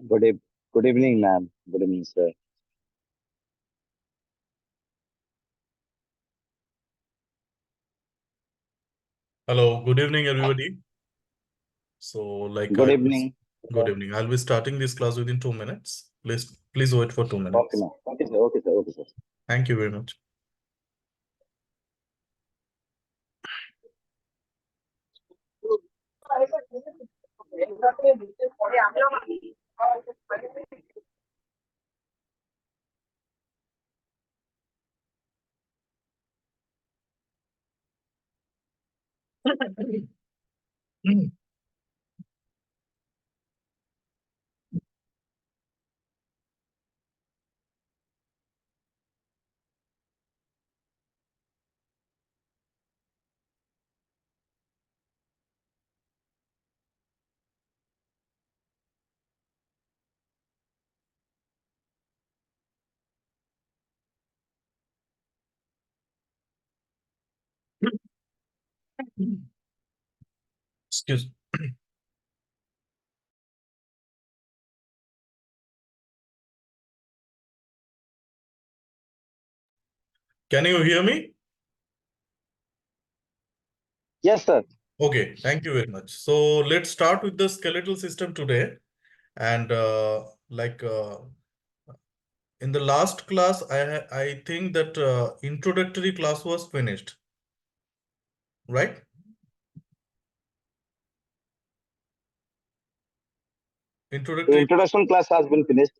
Good, good evening, ma'am. Good evening, sir. Hello, good evening, everybody. So, Good evening. good evening. I'll be starting this class within 2 minutes. Please wait for two Okay, minutes. ma'am. Okay, sir. Okay, sir. Okay, sir. Thank you very much. Excuse. Can you hear me? Yes, sir. Okay, thank you very much. So, let's start with the skeletal system today. And in the last class, I think that introductory class was finished, right? The Introductory. introduction class has been finished.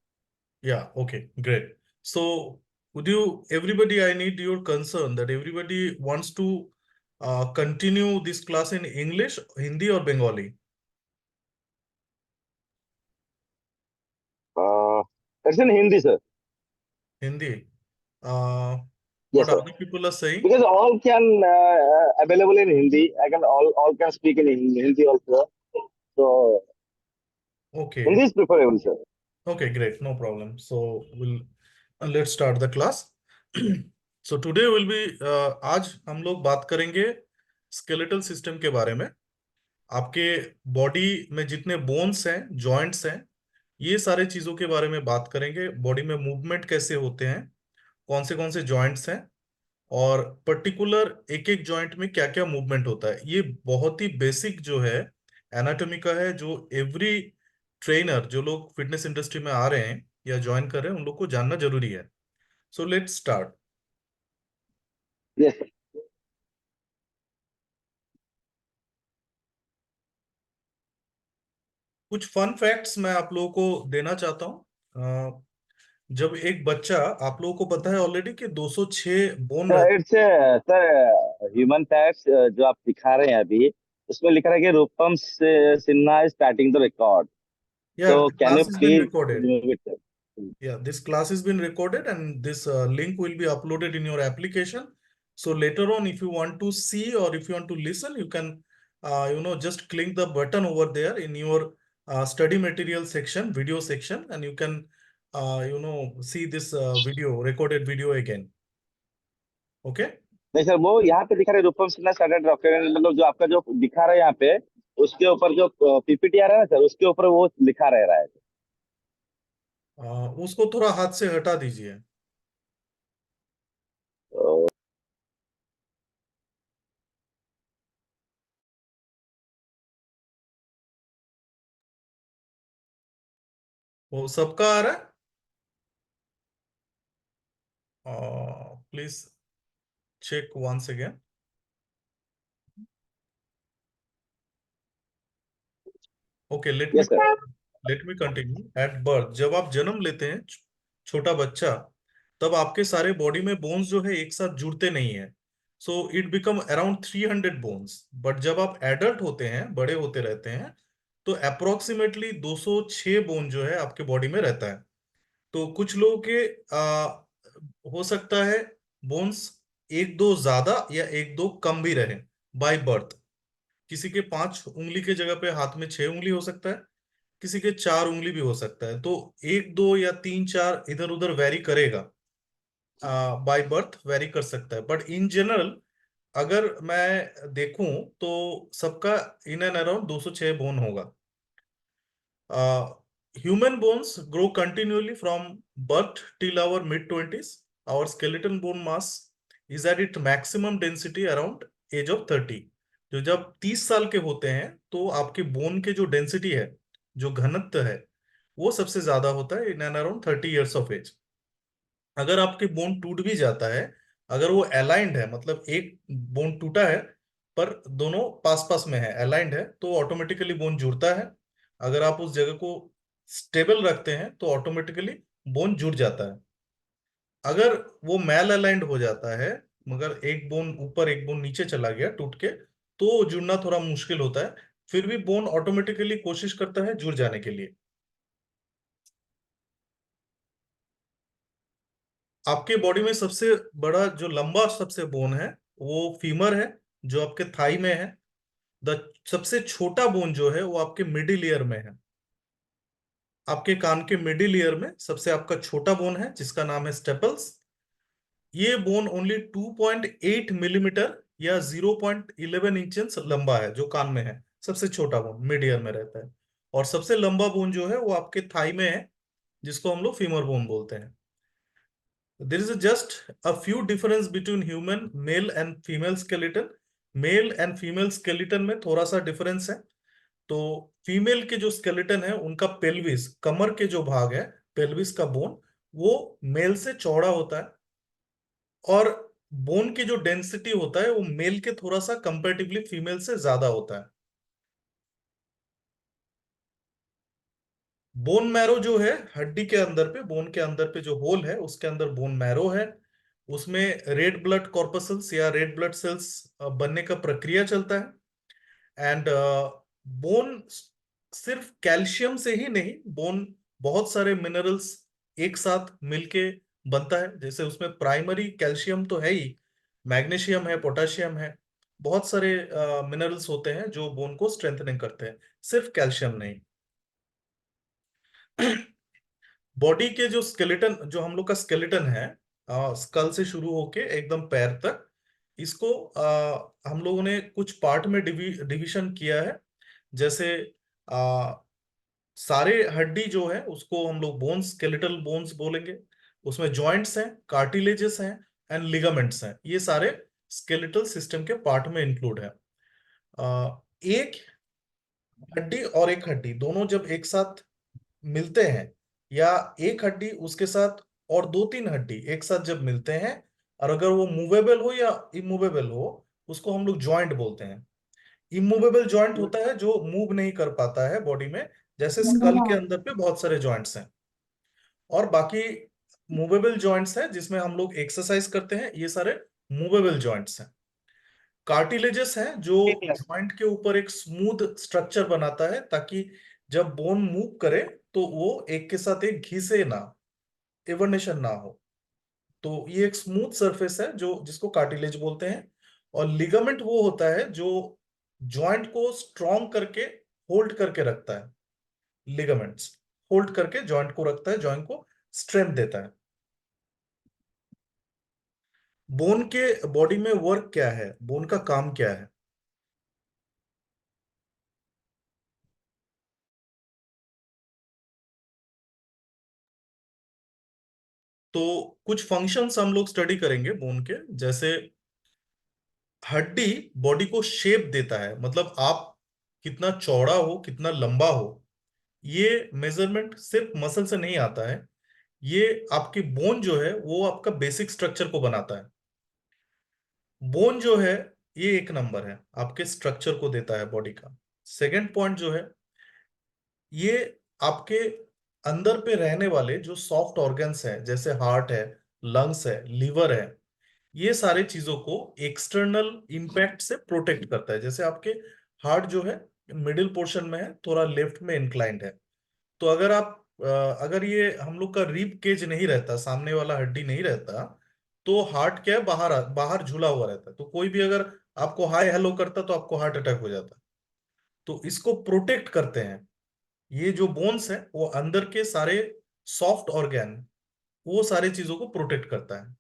Yeah, okay, great. So, everybody, I need your concern that everybody wants to continue this class in English, Hindi, or Bengali? Uh, it's in Hindi, sir. Hindi. Uh, Yes, what sir. other people are saying? Because all can available in Hindi. I can all can speak in Hindi also. So Okay, Hindi is preferable, sir. okay, great, no problem. So, let's start the class. So, today will be आज हम लोग बात करेंगे skeletal system के बारे में। आपके body में जितने बोन्स हैं, जॉइंट्स हैं, ये सारे चीजों के बारे में बात करेंगे। बॉडी में मूवमेंट कैसे होते हैं, कौन से जॉइंट्स हैं, और पर्टिकुलर एक एक जॉइंट में क्या क्या मूवमेंट होता है। ये बहुत ही बेसिक जो है एनाटॉमी का है, जो एवरी ट्रेनर, जो लोग फिटनेस इंडस्ट्री में आ रहे हैं या ज्वाइन कर रहे हैं, उन लोग को जानना जरूरी है। So let's start. Yes, sir. कुछ फन फैक्ट्स मैं आप लोगों को देना चाहता हूँ। जब एक बच्चा, आप लोगों को पता है ऑलरेडी कि 206 बोन रहते It's sir ह्यूमन फैक्ट्स जो आप दिखा रहे हैं अभी उसमें लिखा है कि Rupam Sinha is starting the record. हैं। यार, So can you class is been please recorded. remove it, sir? Yeah, this class has been recorded and this link will be uploaded in your application. So later on, if you want to see or if you want to listen, you can, just click the button over there in your study material section, video section, and you can, see this recorded video again. Okay? नहीं sir, वो यहाँ पे दिखा रहे रूपम Sinha started rocket, मतलब जो आपका जो दिखा रहा है यहाँ पे उसके ऊपर जो पीपीटी आ रहा है ना सर, उसके ऊपर वो लिखा रह रहा है. उसको थोड़ा हाथ से हटा दीजिए। तो वो सबका आ रहा है। Please check once again. Okay, yes sir. Let me continue. At birth, जब आप जन्म लेते हैं, छोटा बच्चा, तब आपके सारे बॉडी में बोन्स जो है एक साथ जुड़ते नहीं है। So it become around 300 bones. But जब आप एडल्ट होते हैं, बड़े होते रहते हैं, तो अप्रोक्सीमेटली 206 बोन जो है आपके बॉडी में रहता है। तो कुछ लोगों के हो सकता है बोन्स एक दो ज्यादा या एक दो कम भी रहे बाय बर्थ। किसी के 5 उंगली के जगह पे हाथ में 6 उंगली हो सकता है, किसी के 4 उंगली भी हो सकता है। तो एक दो या तीन चार इधर उधर वेरी करेगा, बाय बर्थ वेरी कर सकता है। बट इन जनरल अगर मैं देखूं तो सबका इन एंड अराउंड 206 बोन होगा। Human bones grow continually from birth till our mid 20s. Our skeletal bone mass is at its maximum density around age of 30. जो जब 30 साल के होते हैं तो आपके बोन के जो डेंसिटी है, जो घनत्व है, वो सबसे ज्यादा होता है in and around 30 years of age. अगर आपके बोन टूट भी जाता है, अगर वो अलाइंड है, मतलब एक बोन टूटा है पर दोनों पास पास में है, अलाइंड है, तो ऑटोमेटिकली बोन जुड़ता है. अगर आप उस जगह को स्टेबल रखते हैं तो ऑटोमेटिकली बोन जुड़ जाता है. अगर वो मैल अलाइंड हो जाता है, मगर एक बोन ऊपर एक बोन नीचे चला गया टूट के, तो जुड़ना थोड़ा मुश्किल होता है. फिर भी बोन ऑटोमेटिकली कोशिश करता है जुड़ जाने के लिए. आपके बॉडी में सबसे बड़ा जो लंबा सबसे बोन है वो फीमर है, जो आपके थाई में है. द सबसे छोटा बोन जो है वो आपके मिडिल ईयर में है. आपके कान के मिडिल ईयर में सबसे आपका छोटा बोन है जिसका नाम है स्टेपल्स. ये बोन ओनली 2.8 मिलीमीटर या 0.11 इंच लंबा है, जो कान में है. सबसे छोटा बोन मिड ईयर में रहता है. और सबसे लंबा बोन जो है वो आपके थाई में है, जिसको हम लोग फीमर बोन बोलते हैं. There is just a few difference between human male and female skeleton. Male and female skeleton में थोड़ा सा डिफरेंस है. तो फीमेल के जो स्केलेटन है उनका पेल्विस, कमर के जो भाग है, पेल्विस का बोन, वो मेल से चौड़ा होता है. और बोन की जो डेंसिटी होता है वो मेल के थोड़ा सा कंपेरेटिवली फीमेल से ज्यादा होता है. बोन मैरो जो है, हड्डी के अंदर पे, बोन के अंदर पे जो होल है उसके अंदर बोन मैरो है. उसमें रेड ब्लड कॉर्पसल्स या रेड ब्लड सेल्स बनने का प्रक्रिया चलता है. एंड बोन सिर्फ कैल्शियम से ही नहीं, बोन बहुत सारे मिनरल्स एक साथ मिलके बनता है. जैसे उसमें प्राइमरी कैल्शियम तो है ही, मैग्नीशियम है, पोटेशियम है, बहुत सारे मिनरल्स होते हैं जो बोन को स्ट्रेंथनिंग करते हैं, सिर्फ कैल्शियम नहीं. बॉडी के जो स्केलेटन, जो हम लोग का स्केलेटन है, स्कल से शुरू होके एकदम पैर तक, इसको हम लोगों ने कुछ पार्ट में डिवीजन किया है. जैसे आ, सारे हड्डी जो है उसको हम लोग बोन्स, स्केलेटल बोन्स बोलेंगे. उसमें जॉइंट्स हैं, कार्टिलेजेस हैं एंड लिगामेंट्स हैं. ये सारे स्केलेटल सिस्टम के पार्ट में इंक्लूड है. एक हड्डी और एक हड्डी दोनों जब एक साथ मिलते हैं, या एक हड्डी उसके साथ और दो तीन हड्डी एक साथ जब मिलते हैं, और अगर वो मूवेबल हो या इमूवेबल हो, उसको हम लोग जॉइंट बोलते हैं. इमूवेबल जॉइंट होता है जो मूव नहीं कर पाता है बॉडी में, जैसे स्कल के अंदर पे बहुत सारे जॉइंट्स हैं. और बाकी मूवेबल जॉइंट्स हैं जिसमें हम लोग एक्सरसाइज करते हैं, ये सारे मूवेबल जॉइंट्स हैं. कार्टिलेजेस है जो जॉइंट के ऊपर एक स्मूथ स्ट्रक्चर बनाता है, ताकि जब बोन मूव करे तो वो एक के साथ एक घिसे ना, एवर्नेशन ना हो. तो ये एक स्मूथ सरफेस है जो जिसको कार्टिलेज बोलते हैं. और लिगामेंट वो होता है जो जॉइंट को स्ट्रॉन्ग करके होल्ड करके रखता है. लिगामेंट्स होल्ड करके जॉइंट को रखता है, जॉइंट को स्ट्रेंथ देता है. बोन के बॉडी में वर्क क्या है, बोन का काम क्या है? तो कुछ फंक्शंस हम लोग स्टडी करेंगे बोन के. जैसे हड्डी बॉडी को शेप देता है, मतलब आप कितना चौड़ा हो, कितना लंबा हो, ये मेजरमेंट सिर्फ मसल से नहीं आता है. ये आपकी बोन जो है वो आपका बेसिक स्ट्रक्चर को बनाता है. बोन जो है ये एक नंबर है, आपके स्ट्रक्चर को देता है बॉडी का. सेकंड पॉइंट जो है, ये आपके अंदर पे रहने वाले जो सॉफ्ट ऑर्गन्स हैं, जैसे हार्ट है, लंग्स है, लीवर है, ये सारे चीजों को एक्सटर्नल इंपैक्ट से प्रोटेक्ट करता है. जैसे आपके हार्ट जो है मिडिल पोर्शन में है, थोड़ा लेफ्ट में इंक्लाइंड है. तो अगर आप अगर ये हम लोग का रिब केज नहीं रहता, सामने वाला हड्डी नहीं रहता, तो हार्ट क्या है, बाहर बाहर झूला हुआ रहता. तो कोई भी अगर आपको हाय हेलो करता तो आपको हार्ट अटैक हो जाता. तो इसको प्रोटेक्ट करते हैं. ये जो बोन्स है वो अंदर के सारे सॉफ्ट ऑर्गन, वो सारे चीजों को प्रोटेक्ट करता है.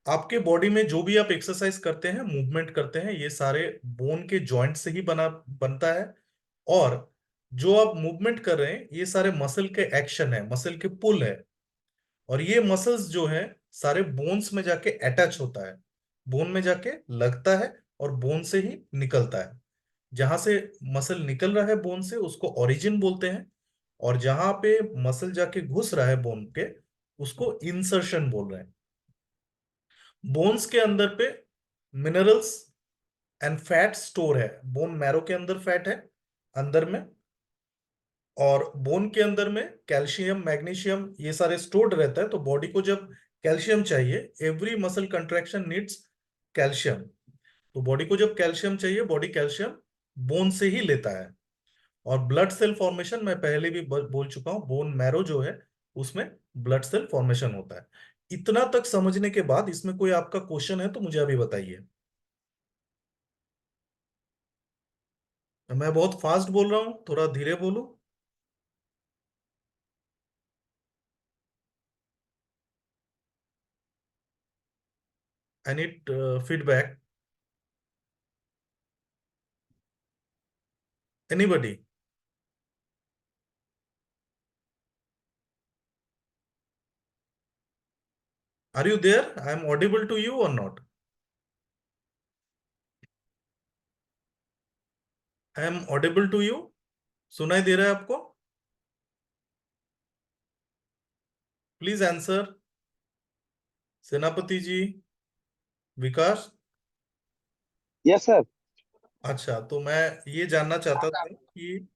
आपके बॉडी में जो भी आप एक्सरसाइज करते हैं, मूवमेंट करते हैं, ये सारे बोन के जॉइंट से ही बनता है. और जो आप मूवमेंट कर रहे हैं ये सारे मसल के एक्शन है, मसल के पुल है। और ये मसल्स जो है सारे बोन्स में जाके अटैच होता है, बोन में जाके लगता है और बोन से ही निकलता है। जहां से मसल निकल रहा है बोन से उसको ओरिजिन बोलते हैं, और जहां पे मसल जाके घुस रहा है बोन के उसको इंसर्शन बोल रहे हैं। बोन्स के अंदर पे मिनरल्स एंड फैट स्टोर है, बोन मैरो के अंदर फैट है अंदर में, और बोन के अंदर में कैल्शियम मैग्नीशियम ये सारे स्टोर्ड रहता है। तो बॉडी को जब कैल्शियम चाहिए, every muscle contraction needs calcium, तो बॉडी को जब कैल्शियम चाहिए बॉडी कैल्शियम बोन से ही लेता है। और ब्लड सेल फॉर्मेशन मैं पहले भी बोल चुका हूं, बोन मैरो जो है उसमें ब्लड सेल फॉर्मेशन होता है। इतना तक समझने के बाद इसमें कोई आपका क्वेश्चन है तो मुझे अभी बताइए। मैं बहुत फास्ट बोल रहा हूँ, थोड़ा धीरे बोलूं? I need feedback, anybody? Are you there? I am audible to you और not? I am audible to you? सुनाई दे रहा है आपको? Please answer. Senapati ji, Vikas. Yes sir. अच्छा, तो मैं ये जानना चाहता था कि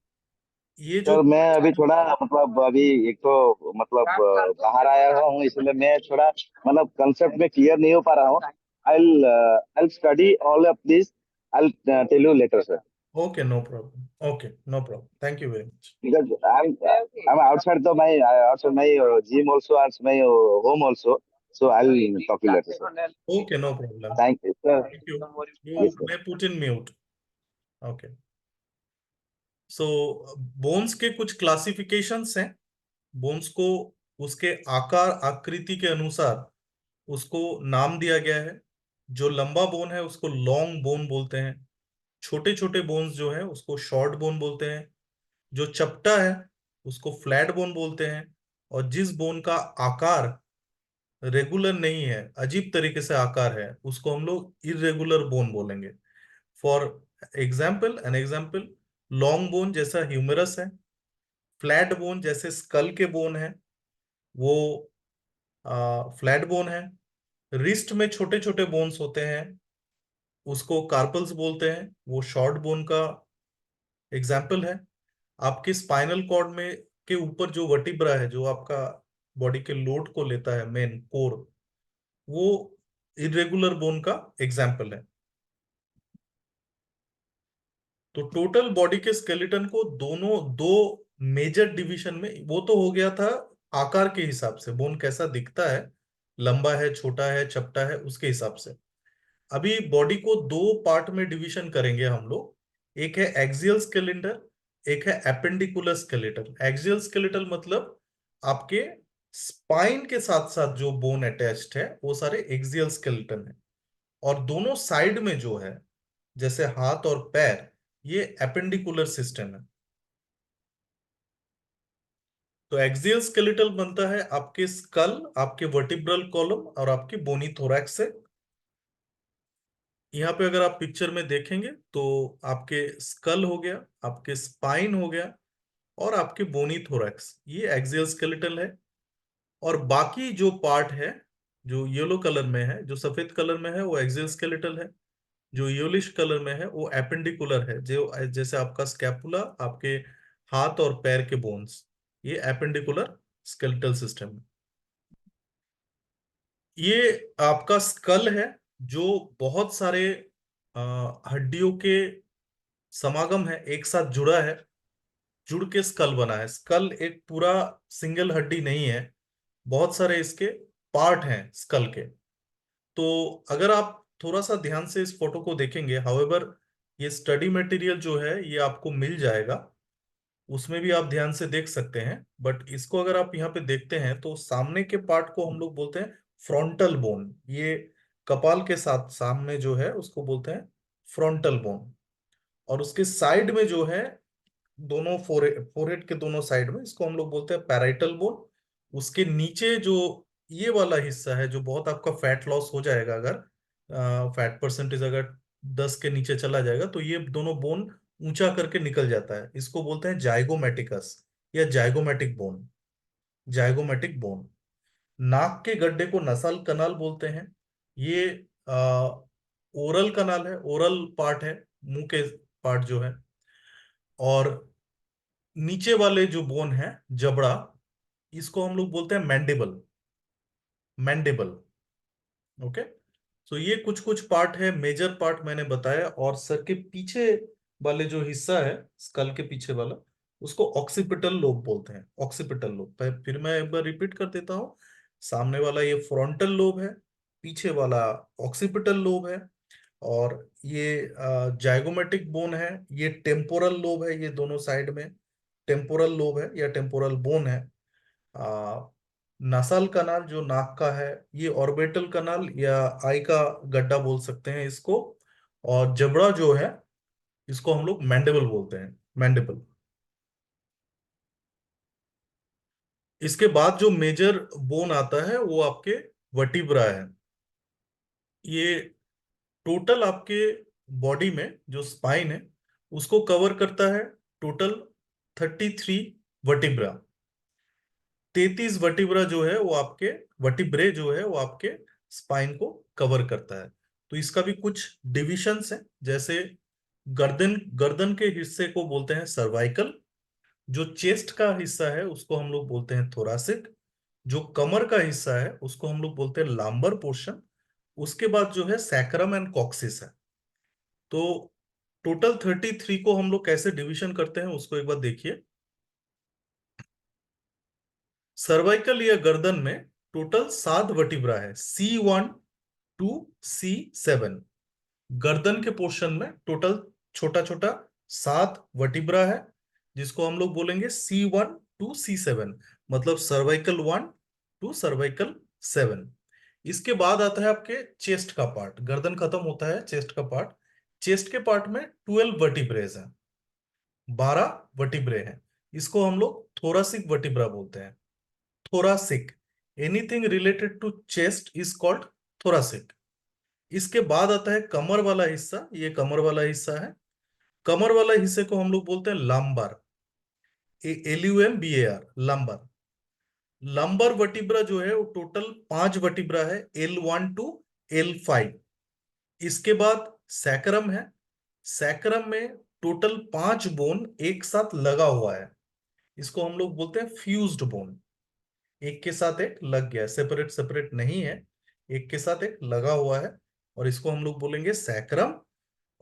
ये जो, सर मैं अभी थोड़ा मतलब अभी एक तो मतलब बाहर आया हुआ हूँ, इसलिए मैं थोड़ा मतलब कंसेप्ट में क्लियर नहीं हो पा रहा हूँ। I study all of this, I tell you later sir. Okay no problem, okay no problem, thank you very much. Because I'm outside the my outside my gym also, outside my home also. So I'll talk to you later, sir. Okay no problem, Thank you, sir. Thank you. You Yes, sir. मैं put in mute. Okay, so bones के कुछ classifications हैं। Bones को उसके आकार आकृति के अनुसार उसको नाम दिया गया है। जो लंबा बोन है उसको लॉन्ग बोन बोलते हैं, छोटे छोटे बोन्स जो है उसको शॉर्ट बोन बोलते हैं, जो चपटा है उसको फ्लैट बोन बोलते हैं, और जिस बोन का आकार रेगुलर नहीं है, अजीब तरीके से आकार है, उसको हम लोग इरेगुलर बोन बोलेंगे। For an example, long bone जैसा ह्यूमरस है, फ्लैट बोन जैसे स्कल के बोन है वो फ्लैट बोन है। रिस्ट में छोटे छोटे बोन्स होते हैं उसको कार्पल्स बोलते हैं, वो शॉर्ट बोन का एग्जाम्पल है। आपके स्पाइनल कॉर्ड में के ऊपर जो वर्टिब्रा है जो आपका बॉडी के लोड को लेता है, मेन कोर, वो इरेगुलर बोन का एग्जाम्पल है। तो टोटल बॉडी के स्केलेटन को दोनों दो मेजर डिवीजन में, वो तो हो गया था आकार के हिसाब से बोन कैसा दिखता है, लंबा है छोटा है चपटा है उसके हिसाब से। अभी बॉडी को दो पार्ट में डिवीजन करेंगे हम लोग, एक है एक्सियल स्केलेटन, एक है एपेंडिकुलर स्केलेटन। एक्सियल स्केलेटन मतलब आपके स्पाइन के साथ साथ जो बोन अटैच्ड है वो सारे एक्सियल स्केलेटन है, और दोनों साइड में जो है जैसे हाथ और पैर, ये एपेंडिकुलर सिस्टम है। तो एक्सियल स्केलेटल बनता है आपके स्कल, आपके वर्टिब्रल कॉलम और आपकी बोनी थोरैक्स से। यहाँ पे अगर आप पिक्चर में देखेंगे तो आपके स्कल हो गया, आपके स्पाइन हो गया, और आपके बोनी थोरैक्स, ये एक्सियल स्केलेटल है। और बाकी जो पार्ट है जो येलो कलर में है, जो सफेद कलर में है, वो एक्सियल स्केलेटल है। जो येलोइश कलर में है वो एपेंडिकुलर है, जो जैसे आपका स्कैपुला, आपके हाथ और पैर के बोन्स, ये एपेंडिकुलर स्केलेटल सिस्टम है। ये आपका स्कल है जो बहुत सारे हड्डियों के समागम है, एक साथ जुड़ा है, जुड़ के स्कल बना है। स्कल एक पूरा सिंगल हड्डी नहीं है, बहुत सारे इसके पार्ट हैं स्कल के। तो अगर आप थोड़ा सा ध्यान से इस फोटो को देखेंगे, हाउएवर ये स्टडी मटेरियल जो है ये आपको मिल जाएगा, उसमें भी आप ध्यान से देख सकते हैं। बट इसको अगर आप यहाँ पे देखते हैं तो सामने के पार्ट को हम लोग बोलते हैं फ्रंटल बोन। ये कपाल के साथ सामने जो है उसको बोलते हैं फ्रंटल बोन। और उसके साइड में जो है दोनों फोरहेड के दोनों साइड में, इसको हम लोग बोलते हैं पैराइटल बोन। उसके नीचे जो ये वाला हिस्सा है, जो बहुत आपका फैट लॉस हो जाएगा, अगर फैट परसेंटेज अगर 10 के नीचे चला जाएगा, तो ये दोनों बोन ऊंचा करके निकल जाता है, इसको बोलते हैं जाइगोमेटिकस या जाइगोमेटिक बोन। Zygomatic bone. नाक के गड्ढे को नसाल कनाल बोलते हैं। ये ओरल कनाल है, ओरल पार्ट है, मुंह के पार्ट जो है। और नीचे वाले जो बोन है, जबड़ा, इसको हम लोग बोलते हैं मैंडिबल। मैंडिबल। ओके। तो ये कुछ कुछ पार्ट है, मेजर पार्ट मैंने बताया। और सर के पीछे वाले जो हिस्सा है, स्कल के पीछे वाला, उसको ऑक्सीपिटल लोब बोलते हैं। Occipital lobe. फिर मैं एक बार रिपीट कर देता हूँ। सामने वाला ये फ्रंटल लोब है, पीछे वाला ऑक्सीपिटल लोब है। और ये जाइगोमेटिक बोन है, ये टेम्पोरल लोब है, ये दोनों साइड में टेम्पोरल लोब है या टेम्पोरल बोन है। आ, नासाल कनाल जो नाक का है, ये ऑर्बिटल कनाल या आई का गड्ढा बोल सकते हैं इसको। और जबड़ा जो है, इसको हम लोग मैंडिबल बोलते हैं। मैंडिबल। इसके बाद जो मेजर बोन आता है वो आपके वर्टिब्रा है। ये टोटल आपके बॉडी में जो स्पाइन है, उसको कवर करता है। Total 33 vertebra. 33 वर्टिब्रा जो है वो आपके, वर्टिब्रे जो है वो आपके स्पाइन को कवर करता है। तो इसका भी कुछ डिविशंस है, जैसे गर्दन, गर्दन के हिस्से को बोलते हैं सर्वाइकल। जो चेस्ट का हिस्सा है उसको हम लोग बोलते हैं थोरासिक। जो कमर का हिस्सा है उसको हम लोग बोलते हैं लाम्बर पोर्शन। उसके बाद जो है सैक्रम एंड कॉक्सिस है। तो टोटल 33 को हम लोग कैसे डिवीजन करते हैं उसको एक बार देखिए। सर्वाइकल या गर्दन में टोटल 7 वर्टिब्रा है, C1 to C7। गर्दन के पोर्शन में टोटल छोटा छोटा 7 वर्टिब्रा है, जिसको हम लोग बोलेंगे C1 to C7, मतलब सर्वाइकल 1 to सर्वाइकल 7। इसके बाद आता है आपके चेस्ट का पार्ट। गर्दन खत्म होता है, चेस्ट का पार्ट। चेस्ट के पार्ट में 12 वर्टिब्रेज हैं, 12 वर्टिब्रे हैं। इसको हम लोग थोरासिक वर्टिब्रा बोलते हैं। Thoracic. Anything related to chest is called thoracic. इसके बाद आता है कमर वाला हिस्सा। ये कमर वाला हिस्सा है। कमर वाला हिस्से को हम लोग बोलते हैं lumbar. LUMBAR, lumbar. Lumbar vertebra जो है वो टोटल 5 वर्टिब्रा है, L1 to L5। इसके बाद सैक्रम है। सैक्रम में टोटल 5 बोन एक साथ लगा हुआ है, इसको हम लोग बोलते हैं फ्यूज्ड बोन। एक के साथ एक लग गया, सेपरेट सेपरेट नहीं है, एक के साथ एक लगा हुआ है, और इसको हम लोग बोलेंगे सैक्रम।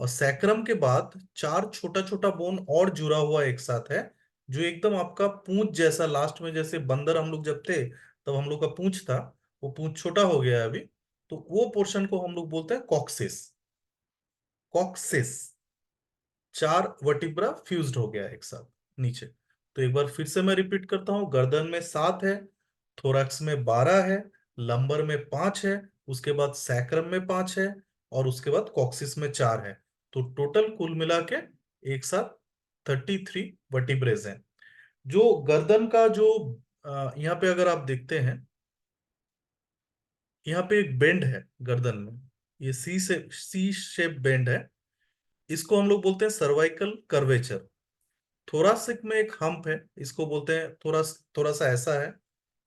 और सैक्रम के बाद 4 छोटा छोटा बोन और जुड़ा हुआ एक साथ है, जो एकदम आपका पूंछ जैसा, लास्ट में जैसे बंदर हम लोग जब थे तब हम लोग का पूंछ था, वो पूंछ छोटा हो गया है अभी। तो वो पोर्शन को हम लोग बोलते हैं कॉक्सिस। कॉक्सिस। 4 वर्टिब्रा फ्यूज्ड हो गया एक साथ नीचे। तो एक बार फिर से मैं रिपीट करता हूँ। गर्दन में 7 है, थोरैक्स में 12 है, लंबर में 5 है, उसके बाद सैक्रम में 5 है, और उसके बाद कॉक्सिस में 4 है। तो टोटल कुल मिला के एक साथ 33 वर्टिब्रेज हैं। जो गर्दन का जो यहाँ पे अगर आप देखते हैं, यहाँ पे एक बेंड है गर्दन में, ये सी शेप बेंड है। इसको हम लोग बोलते हैं सर्वाइकल कर्वेचर। थोरासिक में एक हम्प है, इसको बोलते हैं थोड़ा थोड़ा सा ऐसा है,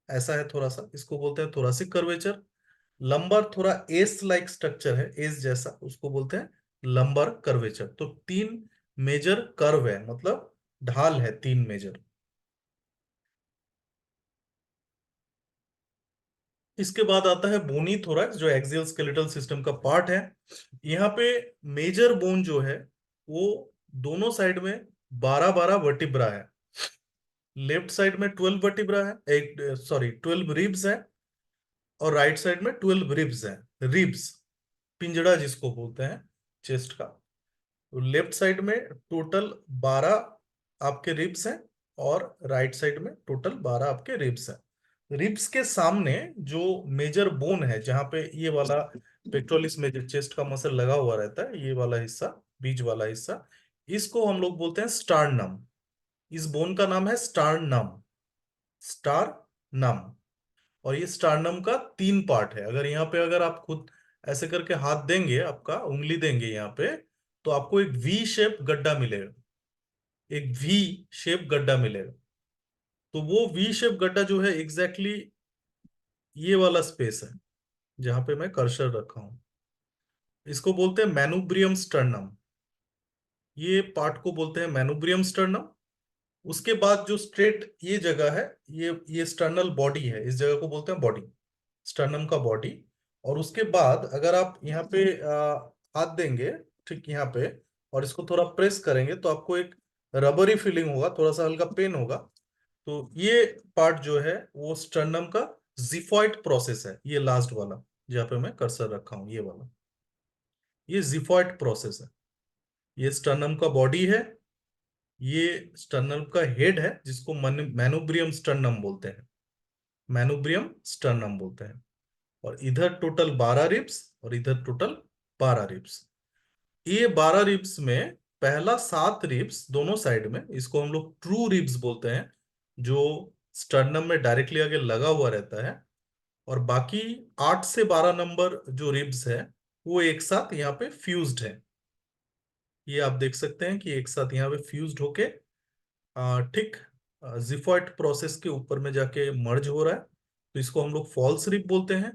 ऐसा है थोड़ा सा, इसको बोलते हैं थोरासिक कर्वेचर। लंबर थोड़ा एस लाइक स्ट्रक्चर है, एस जैसा, उसको बोलते हैं लंबर कर्वेचर। तो 3 मेजर कर्व है, मतलब ढाल है 3 मेजर। इसके बाद आता है बोनी थोरैक्स, जो एक्सियल स्केलेटल सिस्टम का पार्ट है। यहाँ पे मेजर बोन जो है वो दोनों साइड में 12-12 वर्टिब्रा है। लेफ्ट साइड में 12 वर्टिब्रा है, एक सॉरी 12 रिब्स है, और राइट साइड में 12 रिब्स है। रिब्स, पिंजड़ा जिसको बोलते हैं चेस्ट का। तो लेफ्ट साइड में टोटल 12 आपके रिब्स हैं, और राइट साइड में टोटल 12 आपके रिब्स हैं। रिब्स के सामने जो मेजर बोन है, जहां पे ये वाला पेक्टोरलिस मेजर चेस्ट का मसल लगा हुआ रहता है, ये वाला हिस्सा, बीच वाला हिस्सा, इसको हम लोग बोलते हैं स्टार्नम। इस बोन का नाम है स्टारनम। स्टारनम। और ये स्टारनम का 3 पार्ट है। अगर यहाँ पे अगर आप खुद ऐसे करके हाथ देंगे, आपका उंगली देंगे यहाँ पे, तो आपको एक वी शेप गड्ढा मिलेगा। एक वी शेप गड्ढा मिलेगा। तो वो वी शेप गड्ढा जो है एग्जैक्टली ये वाला स्पेस है जहां पे मैं कर्सर रखा हूं। इसको बोलते हैं मैनुब्रियम स्टर्नम। ये पार्ट को बोलते हैं मैनुब्रियम स्टर्नम। उसके बाद जो स्ट्रेट ये जगह है, ये स्टर्नल बॉडी है, इस जगह को बोलते हैं बॉडी, स्टर्नम का बॉडी। और उसके बाद अगर आप यहाँ पे हाथ देंगे, ठीक यहाँ पे, और इसको थोड़ा प्रेस करेंगे तो आपको एक रबरी फीलिंग होगा, थोड़ा सा हल्का पेन होगा। तो ये पार्ट जो है वो स्टर्नम का जिफॉइड प्रोसेस है, ये लास्ट वाला जहाँ पे मैं कर्सर रखा हूं, ये वाला, ये जिफॉइड प्रोसेस है। ये स्टर्नम का बॉडी है, ये स्टर्नम का हेड है जिसको मैनुब्रियम स्टर्नम बोलते हैं। मैनुब्रियम स्टर्नम बोलते हैं। और इधर टोटल 12 रिब्स और इधर टोटल 12 रिब्स। ये 12 रिब्स में पहला 7 रिब्स दोनों साइड में, इसको हम लोग ट्रू रिब्स बोलते हैं, जो स्टर्नम में डायरेक्टली आगे लगा हुआ रहता है। और बाकी 8 से 12 नंबर जो रिब्स है वो एक साथ यहाँ पे फ्यूज्ड है। ये आप देख सकते हैं कि एक साथ यहाँ पे फ्यूज्ड होके ठीक जिफॉइड प्रोसेस के ऊपर में जाके मर्ज हो रहा है। तो इसको हम लोग फॉल्स रिब बोलते हैं।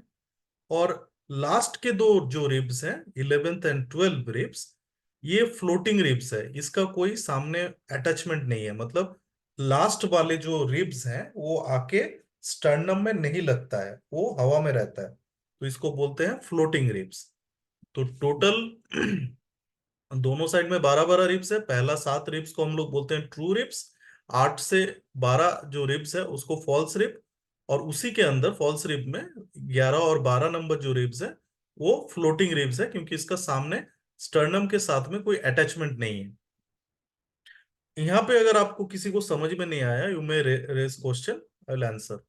और लास्ट के दो जो रिब्स हैं, 11th एंड 12th रिब्स, ये फ्लोटिंग रिब्स है, इसका कोई सामने अटैचमेंट नहीं है। मतलब लास्ट वाले जो रिब्स हैं वो आके स्टर्नम में नहीं लगता है, वो हवा में रहता है। तो इसको बोलते हैं फ्लोटिंग रिब्स। तो टोटल दोनों साइड में 12 12 रिब्स है। पहला 7 रिब्स को हम लोग बोलते हैं ट्रू रिब्स। 8 से 12 जो रिब्स है उसको फॉल्स रिब। और उसी के अंदर फॉल्स रिब में 11 और 12 नंबर जो रिब्स है वो फ्लोटिंग रिब्स है, क्योंकि इसका सामने स्टर्नम के साथ में कोई अटैचमेंट नहीं है। यहाँ पे अगर आपको किसी को समझ में नहीं आया, you may raise question, I will answer.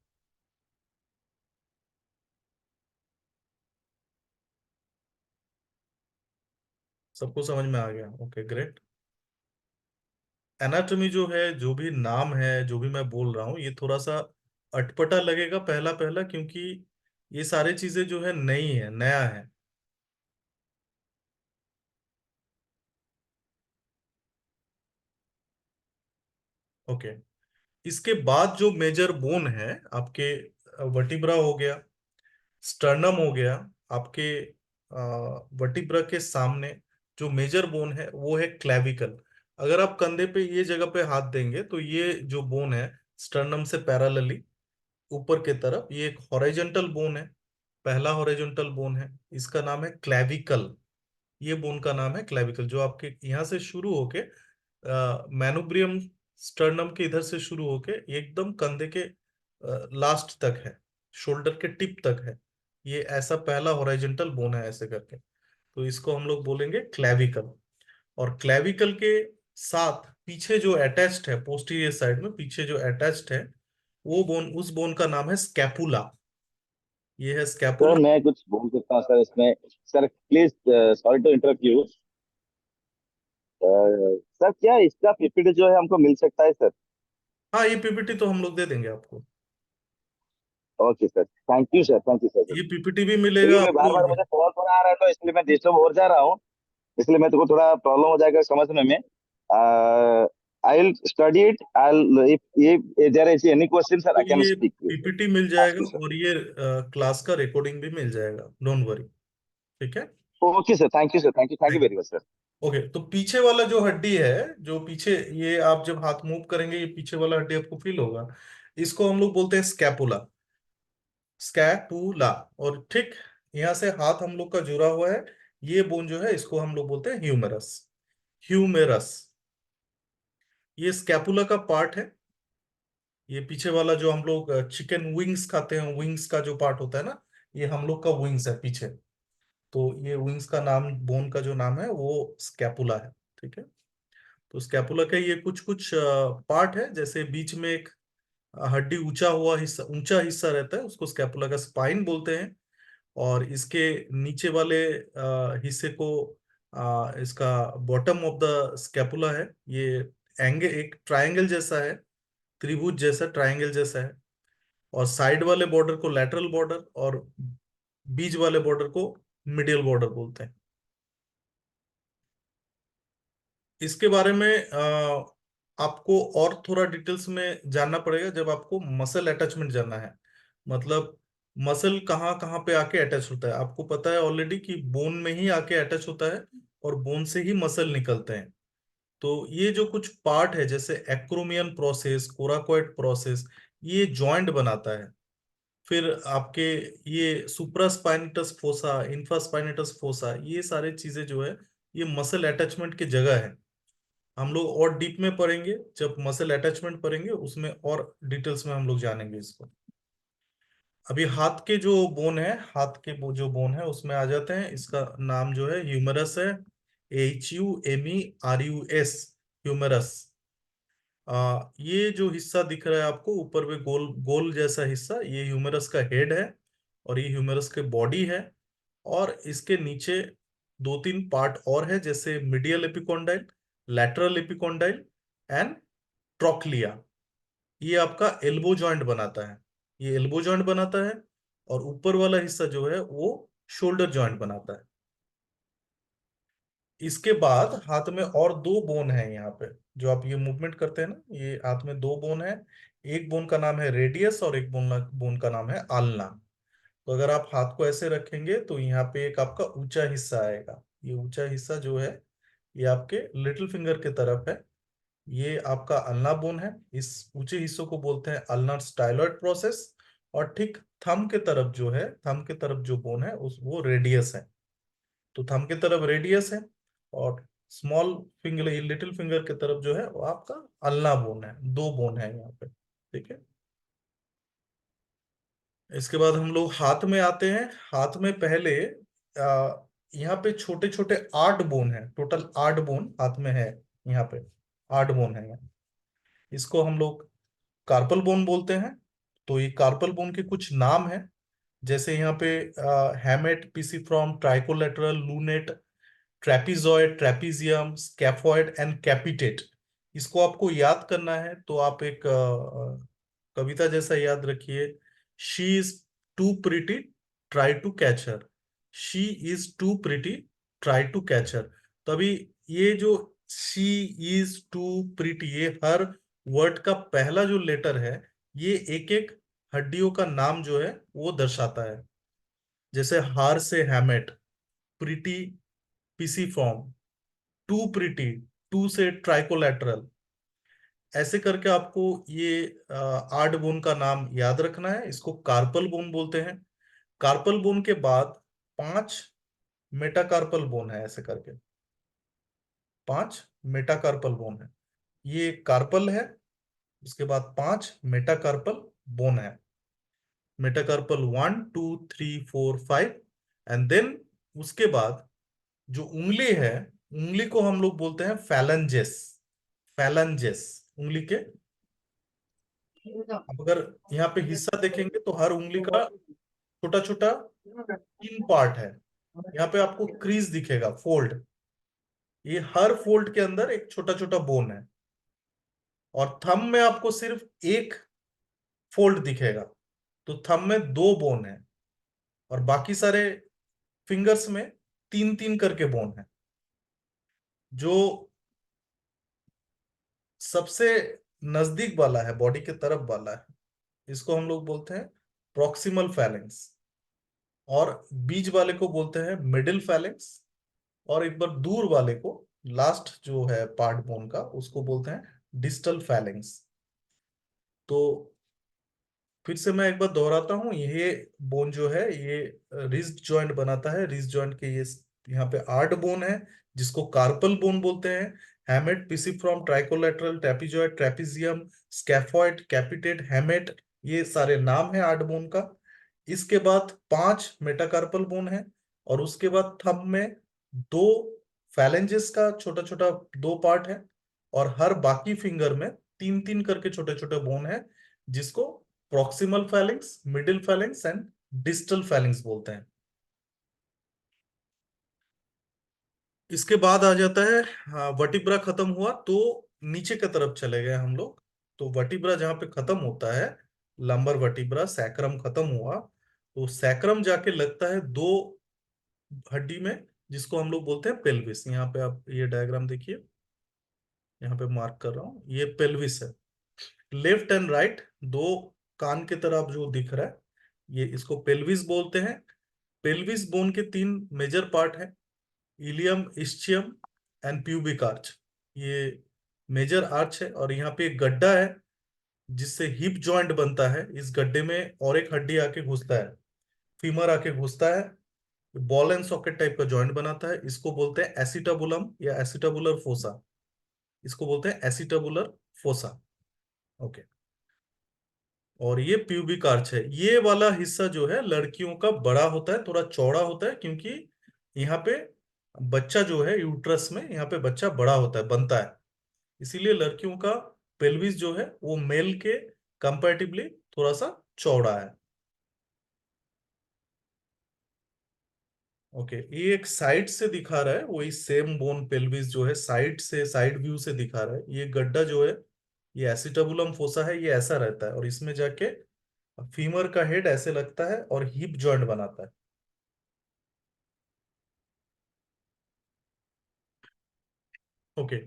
सबको समझ में आ गया? Okay, great. एनाटॉमी जो है, जो भी नाम है, जो भी मैं बोल रहा हूँ, ये थोड़ा सा अटपटा लगेगा पहला पहला, क्योंकि ये सारी चीजें जो है नई है, नया है। ओके। इसके बाद जो मेजर बोन है आपके, वर्टिब्रा हो गया, स्टर्नम हो गया, आपके वर्टिब्रा के सामने जो मेजर बोन है वो है क्लेविकल। अगर आप कंधे पे ये जगह पे हाथ देंगे तो ये जो बोन है स्टर्नम से पैरेलली ऊपर के तरफ, ये एक हॉरिजॉन्टल बोन है, पहला हॉरिजॉन्टल बोन है, इसका नाम है क्लेविकल। ये बोन का नाम है क्लेविकल, जो आपके यहाँ से शुरू होके मैनुब्रियम स्टर्नम के इधर से शुरू होके एकदम कंधे के लास्ट तक है, शोल्डर के टिप तक है। ये ऐसा पहला हॉरिजॉन्टल बोन है ऐसे करके। तो इसको हम लोग बोलेंगे क्लेविकल। और क्लेविकल के साथ पीछे जो अटैच्ड है, पोस्टीरियर साइड में पीछे जो अटैच्ड है, वो बोन, उस बोन का नाम है स्कैपुला। ये है सर स्कैपुला। मैं कुछ बोल सकता हूँ सर इसमें? Sir please, sorry to interrupt you. Sir क्या इसका पीपीटी जो है हमको मिल सकता है सर? हाँ, ये पीपीटी तो हम लोग दे देंगे आपको। Okay sir, thank you sir, thank you sir. ये पीपीटी भी क्योंकि मिलेगा मैं बार आपको। बार मुझे कॉल पर आ रहा है तो इसलिए मैं डिस्टर्ब हो जा रहा हूँ। इसलिए मैं तुमको थोड़ा प्रॉब्लम हो जाएगा समझने में। I will study it. I if there is any question sir, तो आई कैन ये स्पीक यू, पीपीटी मिल आस्क जाएगा यू सर। और ये क्लास का रिकॉर्डिंग भी मिल जाएगा, डोंट वरी। ठीक है। Okay sir, thank you sir, thank you, thank you thank very much sir. You. Okay, तो पीछे वाला जो हड्डी है, जो पीछे, ये आप जब हाथ मूव करेंगे ये पीछे वाला हड्डी आपको फील होगा, इसको हम लोग बोलते हैं स्कैपुला। स्कैपुला। और ठीक यहाँ से हाथ हम लोग का जुड़ा हुआ है, ये बोन जो है इसको हम लोग बोलते हैं ह्यूमेरस। ह्यूमेरस। ये स्कैपुला का पार्ट है। ये पीछे वाला जो हम लोग चिकन विंग्स खाते हैं, विंग्स का जो पार्ट होता है ना, ये हम लोग का विंग्स है पीछे। तो ये विंग्स का नाम, बोन का जो नाम है वो स्कैपुला है। ठीक है। तो स्कैपुला का ये कुछ कुछ पार्ट है, जैसे बीच में एक हड्डी ऊंचा हिस्सा रहता है, उसको स्कैपुला का स्पाइन बोलते हैं। और इसके नीचे वाले हिस्से को इसका बॉटम ऑफ द स्कैपुला है, ये एक ट्रायंगल जैसा है, त्रिभुज जैसा, ट्रायंगल जैसा है। और साइड वाले बॉर्डर को लैटरल बॉर्डर और बीच वाले बॉर्डर को मिडियल बॉर्डर बोलते हैं। इसके बारे में आपको और थोड़ा डिटेल्स में जानना पड़ेगा जब आपको मसल अटैचमेंट जानना है। मतलब मसल कहाँ कहाँ पे आके अटैच होता है, आपको पता है ऑलरेडी कि बोन में ही आके अटैच होता है और बोन से ही मसल निकलते हैं। तो ये जो कुछ पार्ट है जैसे एक्रोमियन प्रोसेस, कोराकोइड प्रोसेस, ये जॉइंट बनाता है। फिर आपके ये सुप्रास्पाइनेटस फोसा, इंफ्रास्पाइनेटस फोसा, ये सारे चीजें जो है ये मसल अटैचमेंट की जगह है। हम लोग और डीप में पढ़ेंगे जब मसल अटैचमेंट पढ़ेंगे, उसमें और डिटेल्स में हम लोग जानेंगे इसको। अभी हाथ के जो बोन है, हाथ के वो जो बोन है उसमें आ जाते हैं। इसका नाम जो है ह्यूमरस है, HUMERUS, ह्यूमरस। ये जो हिस्सा दिख रहा है आपको ऊपर में गोल गोल जैसा हिस्सा, ये ह्यूमरस का हेड है और ये ह्यूमरस के बॉडी है। और इसके नीचे दो तीन पार्ट और है जैसे medial epicondyle, lateral epicondyle and trochlea. ये आपका एल्बो जॉइंट बनाता है, ये एल्बो जॉइंट बनाता है। और ऊपर वाला हिस्सा जो है वो शोल्डर जॉइंट बनाता है। इसके बाद हाथ में और दो बोन है यहाँ पे, जो आप ये मूवमेंट करते हैं ना, ये हाथ में दो बोन है। एक बोन का नाम है रेडियस और एक बोन बोन का नाम है आल्ना। तो अगर आप हाथ को ऐसे रखेंगे तो यहाँ पे एक आपका ऊंचा हिस्सा आएगा। ये ऊंचा हिस्सा जो है ये आपके लिटिल फिंगर के तरफ है, ये आपका अल्ना बोन है। इस ऊंचे हिस्सों को बोलते हैं अल्नार स्टाइलॉइड प्रोसेस। और ठीक थंब के तरफ जो है, थंब के तरफ जो बोन है उस वो रेडियस है। तो थंब की तरफ रेडियस है और स्मॉल फिंगर, लिटिल फिंगर की तरफ जो है वो आपका अल्ना बोन है। दो बोन है यहाँ पे, ठीक है। इसके बाद हम लोग हाथ में आते हैं। हाथ में पहले यहाँ पे छोटे छोटे 8 बोन है, टोटल 8 बोन हाथ में है। यहाँ पे 8 बोन है यहाँ। इसको हम लोग कार्पल बोन बोलते हैं। तो ये कार्पल बोन के कुछ नाम है, जैसे यहाँ पे hamate, pisiform, triquetral, lunate, trapezoid, trapezium, scaphoid and capitate. इसको आपको याद करना है तो आप एक कविता जैसा याद रखिए। She is too pretty, try to catch her. She is too pretty, try to catch her. तभी ये जो शी इज टू प्रिटी, ये हर वर्ड का पहला जो लेटर है ये एक एक हड्डियों का नाम जो है वो दर्शाता है। जैसे हार से hamate, pretty pisiform, too pretty, too से ट्राइकोलैटरल। ऐसे करके आपको ये 8 बोन का नाम याद रखना है। इसको कार्पल बोन बोलते हैं। कार्पल बोन के बाद 5 मेटाकार्पल बोन है, ऐसे करके 5 मेटाकार्पल बोन है। ये कार्पल है, उसके बाद 5 मेटाकार्पल बोन है। मेटाकार्पल 1 2 3 4 5। एंड देन उसके बाद जो उंगली है, उंगली को हम लोग बोलते हैं फैलंजेस। फैलंजेस उंगली के। अब अगर यहाँ पे हिस्सा देखेंगे तो हर उंगली का छोटा छोटा 3 पार्ट है। यहाँ पे आपको क्रीज दिखेगा, फोल्ड। ये हर फोल्ड के अंदर एक छोटा छोटा बोन है। और थंब में आपको सिर्फ एक फोल्ड दिखेगा। तो थंब में 2 बोन है और बाकी सारे फिंगर्स में 3 3 करके बोन है। जो सबसे नजदीक वाला है, बॉडी के तरफ वाला है, इसको हम लोग बोलते हैं प्रॉक्सिमल फैलेंक्स। और बीच वाले को बोलते हैं मिडिल फैलेंक्स। और एक बार दूर वाले को, लास्ट जो है पार्ट बोन का, उसको बोलते हैं डिस्टल फैलेंक्स। तो फिर से मैं एक बार दोहराता हूँ, ये बोन जो है ये रिस्ट जॉइंट बनाता है। रिस्ट जॉइंट के ये यहाँ पे 8 बोन है जिसको कार्पल बोन बोलते हैं। Hamate, pisiform, triquetral, trapezoid, trapezium, scaphoid, capitate, hamate, ये सारे नाम है 8 बोन का। इसके बाद 5 मेटाकार्पल बोन है। और उसके बाद थंब में 2 फैलेंजेस का छोटा छोटा 2 पार्ट है। और हर बाकी फिंगर में 3 3 करके छोटे छोटे बोन है, जिसको proximal feelings, middle feelings and distal feelings बोलते हैं। इसके बाद आ जाता है वर्टिब्रा खत्म हुआ तो नीचे की तरफ चले गए हम लोग, तो वर्टिब्रा जहां पे खत्म होता है, लंबर वर्टिब्रा, सैक्रम खत्म हुआ, तो सैक्रम जाके लगता है दो हड्डी में, जिसको हम लोग बोलते हैं पेल्विस। यहाँ पे आप ये डायग्राम देखिए, यहाँ पे मार्क कर रहा हूँ, ये पेल्विस है। लेफ्ट एंड राइट दो कान की तरफ जो दिख रहा है, ये इसको पेल्विस बोलते हैं। पेल्विस बोन के तीन मेजर पार्ट है, ilium, ischium and pubic arch. ये मेजर आर्च है, और यहाँ पे एक गड्ढा है जिससे हिप जॉइंट बनता है। इस गड्ढे में और एक हड्डी आके घुसता है, फीमर आके घुसता है, बॉल एंड सॉकेट टाइप का जॉइंट बनाता है। इसको बोलते हैं एसिटाबुलम या एसिटाबुलर फोसा, इसको बोलते हैं एसिटाबुलर फोसा। ओके। और ये प्यूबिक आर्च है। ये वाला हिस्सा जो है लड़कियों का बड़ा होता है, थोड़ा चौड़ा होता है, क्योंकि यहाँ पे बच्चा जो है यूट्रस में, यहाँ पे बच्चा बड़ा होता है, बनता है। इसीलिए लड़कियों का पेल्विस जो है वो मेल के कंपैरेटिवली थोड़ा सा चौड़ा है। ओके, ये एक साइड से दिखा रहा है, वही सेम बोन पेल्विस जो है साइड से, साइड व्यू से दिखा रहा है। ये गड्ढा जो है, ये एसिटाबुलम फोसा है, ये ऐसा रहता है, और इसमें जाके फीमर का हेड ऐसे लगता है और हिप जॉइंट बनाता है। ओके।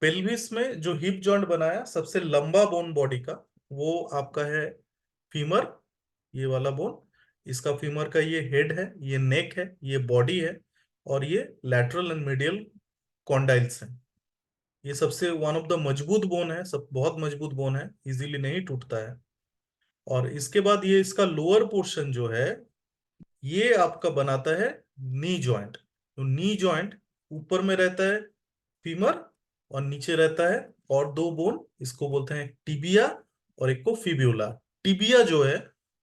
पेल्विस में जो हिप जॉइंट बनाया, सबसे लंबा बोन बॉडी का, वो आपका है फीमर, ये वाला बोन। इसका फीमर का ये हेड है, ये नेक है, ये बॉडी है, और ये लैटरल एंड मीडियल कॉन्डाइल्स है। ये सबसे वन ऑफ द मजबूत बोन है, सब बहुत मजबूत बोन है, इजीली नहीं टूटता है। और इसके बाद ये इसका लोअर पोर्शन जो है, ये आपका बनाता है नी जॉइंट। तो नी जॉइंट ऊपर में रहता है फीमर, और नीचे रहता है और दो बोन, इसको बोलते हैं टिबिया और एक को फिब्यूला। टिबिया जो है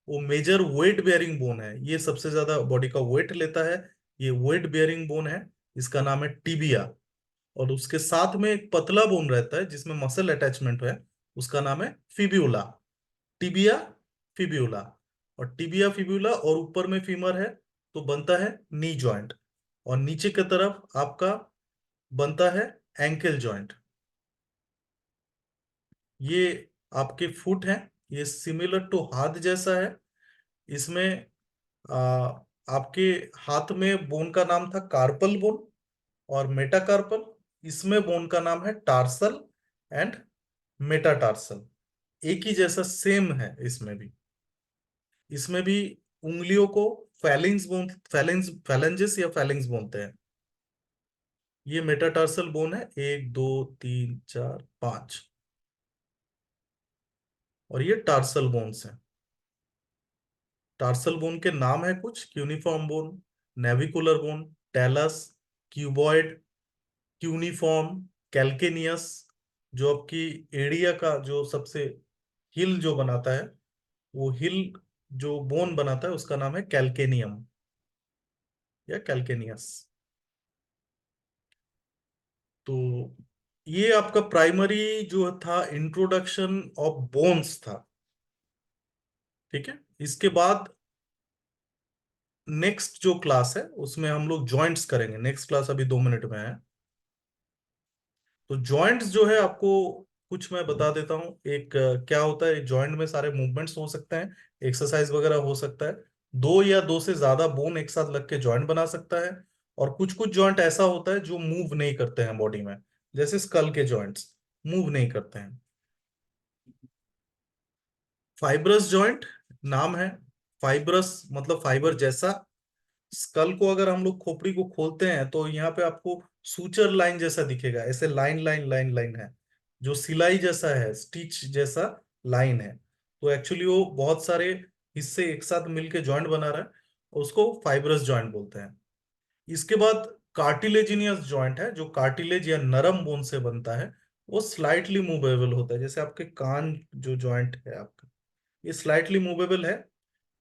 वो मेजर वेट बेयरिंग बोन है, ये सबसे ज्यादा बॉडी का वेट लेता है, ये वेट बेयरिंग बोन है, इसका नाम है टिबिया। और उसके साथ में एक पतला बोन रहता है जिसमें मसल अटैचमेंट है, उसका नाम है फिब्यूला। टिबिया, फिब्यूला, और टिबिया फिब्यूला और ऊपर में फीमर है, तो बनता है नी जॉइंट। और नीचे की तरफ आपका बनता है एंकल जॉइंट। ये आपके फुट हैं, ये सिमिलर टू हाथ जैसा है। इसमें आ, आपके हाथ में बोन का नाम था कार्पल बोन और मेटाकार्पल। इसमें बोन का नाम है टार्सल एंड मेटाटार्सल। एक ही जैसा सेम है इसमें भी। इसमें भी उंगलियों को फैलेंजेस या फैलेंज बोलते हैं। ये मेटाटार्सल बोन है, एक दो तीन चार पांच, और ये टार्सल बोन्स हैं। टार्सल बोन के नाम है कुछ, cuneiform bone, navicular bone, talus, cuboid, cuneiform, calcaneus. जो आपकी एड़िया का जो सबसे हिल जो बनाता है, वो हिल जो बोन बनाता है उसका नाम है कैल्केनियम या कैल्केनियस। तो ये आपका प्राइमरी जो था इंट्रोडक्शन ऑफ बोन्स था। ठीक है, इसके बाद नेक्स्ट जो क्लास है उसमें हम लोग जॉइंट्स करेंगे। नेक्स्ट क्लास अभी 2 मिनट में है। तो जॉइंट्स जो है आपको कुछ मैं बता देता हूँ। एक क्या होता है, जॉइंट में सारे मूवमेंट्स हो सकते हैं, एक्सरसाइज वगैरह हो सकता है। दो या दो से ज्यादा बोन एक साथ लग के जॉइंट बना सकता है। और कुछ कुछ जॉइंट ऐसा होता है जो मूव नहीं करते हैं बॉडी में, जैसे स्कल के जॉइंट्स मूव नहीं करते हैं। फाइब्रस जॉइंट नाम है, फाइब्रस मतलब फाइबर जैसा। स्कल को अगर हम लोग खोपड़ी को खोलते हैं तो यहाँ पे आपको सूचर लाइन जैसा दिखेगा, ऐसे लाइन लाइन लाइन लाइन है, जो सिलाई जैसा है, स्टिच जैसा लाइन है। तो एक्चुअली वो बहुत सारे हिस्से एक साथ मिलके जॉइंट बना रहा है, उसको फाइब्रस जॉइंट बोलते हैं। इसके बाद कार्टिलेजिनियस जॉइंट है, जो कार्टिलेज या नरम बोन से बनता है। वो स्लाइटली मूवेबल होता है, जैसे आपके कान जो जॉइंट है आपका, ये स्लाइटली मूवेबल है।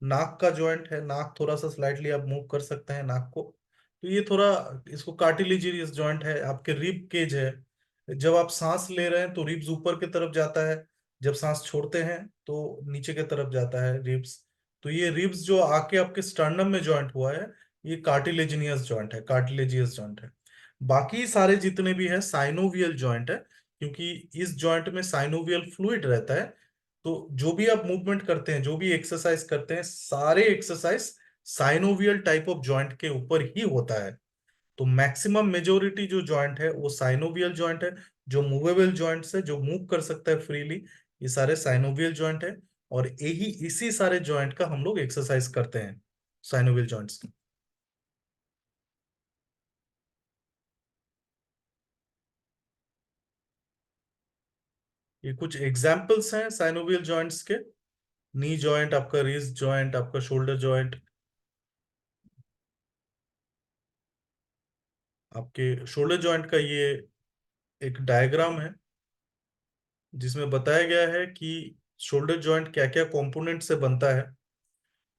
नाक का जॉइंट है, नाक थोड़ा सा स्लाइटली आप मूव कर सकते हैं नाक को, तो ये थोड़ा, इसको कार्टिलेजियस जॉइंट है। आपके रिब केज है, जब आप सांस ले रहे हैं तो रिब्स ऊपर की तरफ जाता है, जब सांस छोड़ते हैं तो नीचे की तरफ जाता है रिब्स। तो ये रिब्स जो आके आपके स्टर्नम में जॉइंट हुआ है, ये कार्टिलेजिनियस जॉइंट है, कार्टिलेजियस जॉइंट है। बाकी सारे जितने भी है साइनोवियल जॉइंट है, क्योंकि इस जॉइंट में साइनोवियल फ्लूइड रहता है। तो जो भी आप मूवमेंट करते हैं, जो भी एक्सरसाइज करते हैं, सारे exercise synovial type of joint के ऊपर ही होता है। तो मैक्सिमम मेजोरिटी जो जॉइंट है वो साइनोवियल जॉइंट है। जो मूवेबल जॉइंट्स है, जो मूव कर सकता है फ्रीली, ये सारे साइनोवियल जॉइंट है। और यही इसी सारे जॉइंट का हम लोग एक्सरसाइज करते हैं, साइनोवियल जॉइंट्स की। ये कुछ एग्जाम्पल्स हैं साइनोवियल जॉइंट्स के। नी जॉइंट, आपका रिस्ट जॉइंट, आपका शोल्डर जॉइंट। आपके शोल्डर जॉइंट का ये एक डायग्राम है जिसमें बताया गया है कि शोल्डर जॉइंट क्या क्या कंपोनेंट से बनता है।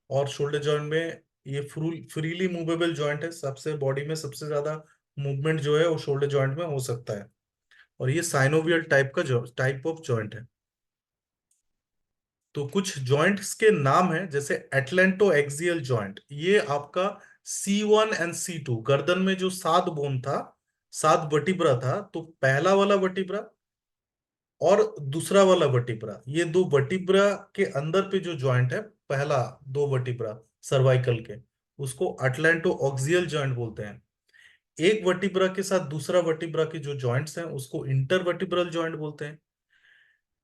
और शोल्डर जॉइंट में ये फ्रीली मूवेबल जॉइंट है। सबसे बॉडी में सबसे ज्यादा मूवमेंट जो है वो शोल्डर जॉइंट में हो सकता है। और ये साइनोवियल टाइप का टाइप ऑफ जॉइंट है। तो कुछ जॉइंट्स के नाम है, जैसे एटलेंटो एक्सियल जॉइंट। ये आपका C1 एंड C2, गर्दन में जो 7 बोन था, 7 वर्टिब्रा था, तो पहला वाला वर्टिब्रा और दूसरा वाला वर्टिब्रा, ये दो वर्टिब्रा के अंदर पे जो जॉइंट है, पहला 2 वर्टिब्रा सर्वाइकल के, उसको अटलैंटो ऑक्सियल जॉइंट बोलते हैं। एक वर्टिब्रा के साथ दूसरा वर्टिब्रा के जो जॉइंट्स हैं उसको इंटरवर्टिब्रल जॉइंट बोलते हैं।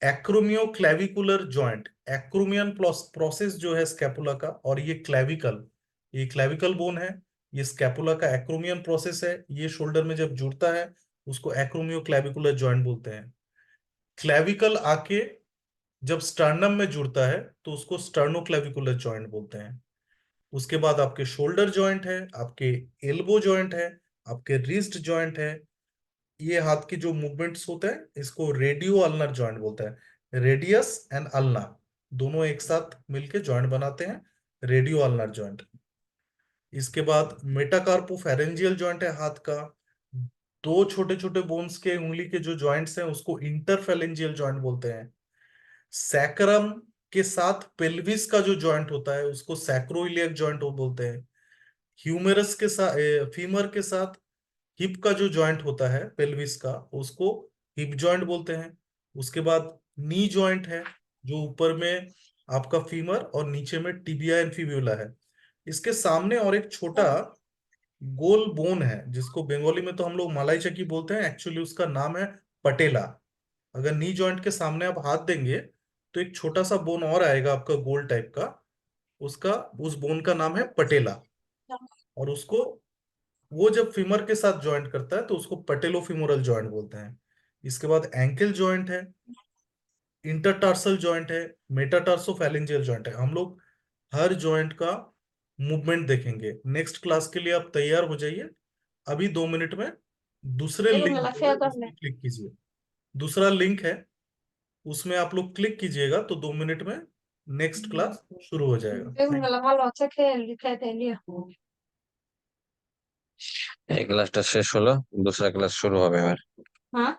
एक्रोमियो क्लेविकुलर जॉइंट, एक्रोमियन प्रोसेस जो है स्कैपुला का, और ये क्लेविकल बोन है, ये स्कैपुला का एक्रोमियन प्रोसेस है। ये शोल्डर में जब जुड़ता है उसको एक्रोमियो क्लेविकुलर जॉइंट बोलते हैं। क्लेविकल आके जब स्टर्नम में जुड़ता है तो उसको स्टर्नोक्लेविकुलर जॉइंट बोलते हैं। उसके बाद आपके शोल्डर जॉइंट है, आपके एल्बो जॉइंट है, आपके रिस्ट जॉइंट है। ये हाथ की जो मूवमेंट्स होते हैं इसको रेडियो अल्नर जॉइंट बोलते हैं। रेडियस एंड अल्ना दोनों एक साथ मिलके जॉइंट बनाते हैं, रेडियो अल्नर जॉइंट। इसके बाद मेटाकार्पोफेरेंजियल जॉइंट है हाथ का। दो छोटे छोटे बोन्स के उंगली के जो जॉइंट्स हैं उसको इंटरफेरेंजियल जॉइंट बोलते हैं। सैक्रम के साथ पेल्विस का जो जॉइंट होता है उसको सैक्रोइलियक जॉइंट बोलते हैं। ह्यूमेरस के साथ, फीमर के साथ हिप का जो जॉइंट होता है पेल्विस का, उसको हिप जॉइंट बोलते हैं। उसके बाद नी जॉइंट है, जो ऊपर में आपका फीमर और नीचे में टिबिया एंड फिब्यूला है। इसके सामने और एक छोटा गोल बोन है जिसको बंगाली में तो हम लोग मलाई चकी बोलते हैं, एक्चुअली उसका नाम है पटेला। अगर नी जॉइंट के सामने आप हाथ देंगे तो एक छोटा सा बोन और आएगा आपका गोल टाइप का, उसका उस बोन का नाम है पटेला। और उसको, वो जब फीमर के साथ जॉइंट करता है तो उसको पटेलोफिमोरल जॉइंट बोलते हैं। इसके बाद एंकल जॉइंट है, इंटरटार्सल जॉइंट है, मेटाटार्सोफैलेंजियल जॉइंट है। हम लोग हर जॉइंट का मूवमेंट देखेंगे। नेक्स्ट क्लास के लिए आप तैयार हो जाइए। अभी 2 मिनट में दूसरे Digo, me लिंक la जो fui है a उस पर dormir. क्लिक कीजिए। दूसरा लिंक है, उसमें आप लोग क्लिक कीजिएगा तो 2 मिनट में नेक्स्ट क्लास शुरू हो जाएगा। Digo, me la malo, cheque el que tenía. এই ক্লাসটা শেষ হলো, दूसरा ক্লাস শুরু হবে এবার। ¿Ah?